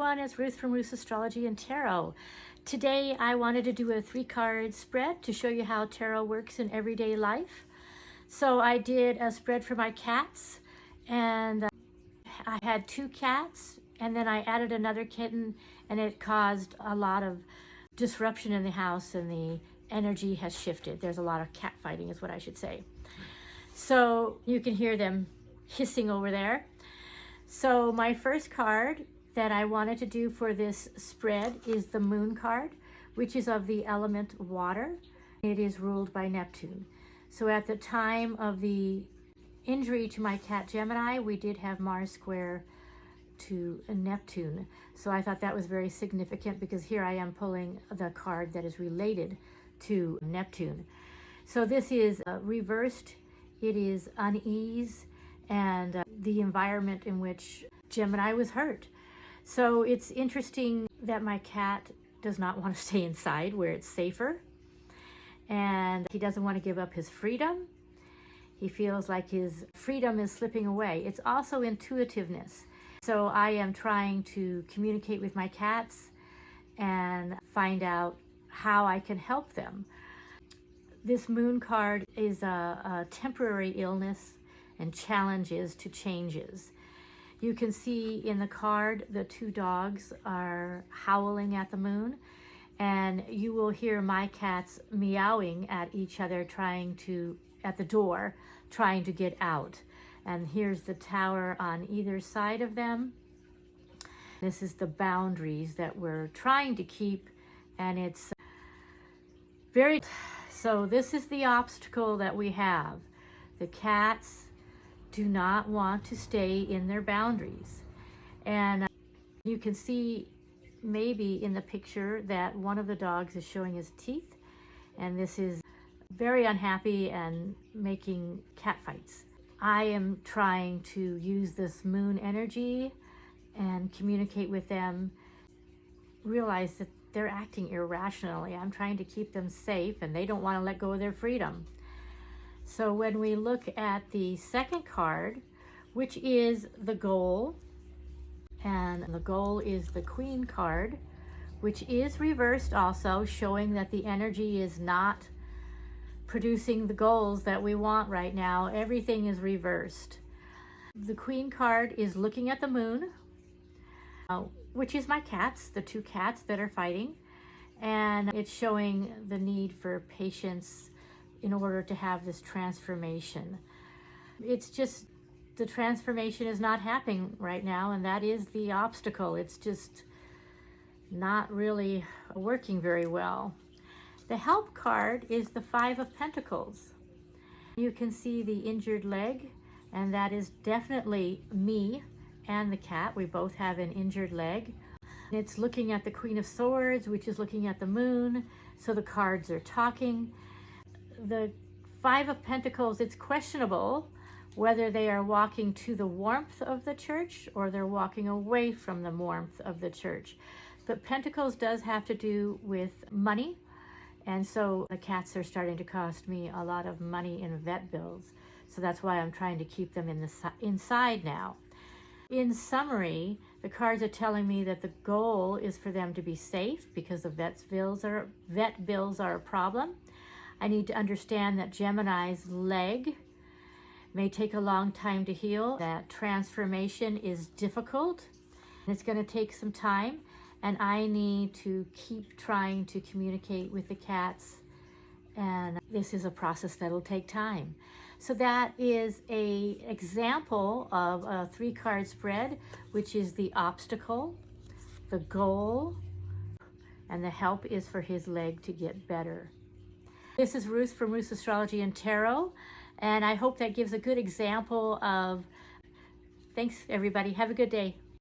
everyone, it's Ruth from Ruth's Astrology and Tarot. Today I wanted to do a 3-card spread to show you how tarot works in everyday life. So I did a spread for my cats, and I had 2 cats, and then I added another kitten, and it caused a lot of disruption in the house, and the energy has shifted. There's a lot of cat fighting is what I should say. So you can hear them hissing over there. So my first card that I wanted to do for this spread is the Moon card, which is of the element water. It is ruled by Neptune. So at the time of the injury to my cat Gemini, we did have Mars square to Neptune. So I thought that was very significant because here I am pulling the card that is related to Neptune. So this is reversed. It is unease and the environment in which Gemini was hurt. So it's interesting that my cat does not want to stay inside where it's safer, and he doesn't want to give up his freedom. He feels like his freedom is slipping away. It's also intuitiveness. So I am trying to communicate with my cats and find out how I can help them. This Moon card is a temporary illness and challenges to changes. You can see in the card the 2 dogs are howling at the moon, and you will hear my cats meowing at each other at the door, trying to get out. And here's the tower on either side of them. This is the boundaries that we're trying to keep, and it's so this is the obstacle that we have. The cats do not want to stay in their boundaries. And you can see maybe in the picture that one of the dogs is showing his teeth, and this is very unhappy and making cat fights. I am trying to use this moon energy and communicate with them, realize that they're acting irrationally. I'm trying to keep them safe, and they don't want to let go of their freedom. So when we look at the second card, which is the goal, and the goal is the Queen card, which is reversed also, showing that the energy is not producing the goals that we want right now. Everything is reversed. The Queen card is looking at the moon, which is my cats, the 2 cats that are fighting, and it's showing the need for patience in order to have this transformation. It's just the transformation is not happening right now, and that is the obstacle. It's just not really working very well. The help card is the 5 of Pentacles. You can see the injured leg, and that is definitely me and the cat. We both have an injured leg. It's looking at the Queen of Swords, which is looking at the moon, so the cards are talking. The 5 of Pentacles, it's questionable whether they are walking to the warmth of the church or they're walking away from the warmth of the church. But Pentacles does have to do with money, and so the cats are starting to cost me a lot of money in vet bills. So that's why I'm trying to keep them inside now. In summary, the cards are telling me that the goal is for them to be safe because the vet bills are a problem. I need to understand that Gemini's leg may take a long time to heal, that transformation is difficult, and it's going to take some time, and I need to keep trying to communicate with the cats, and this is a process that'll take time. So that is an example of a 3-card spread, which is the obstacle, the goal, and the help is for his leg to get better. This is Ruth from Ruth's Astrology and Tarot, and I hope that gives a good example of, thanks everybody, have a good day.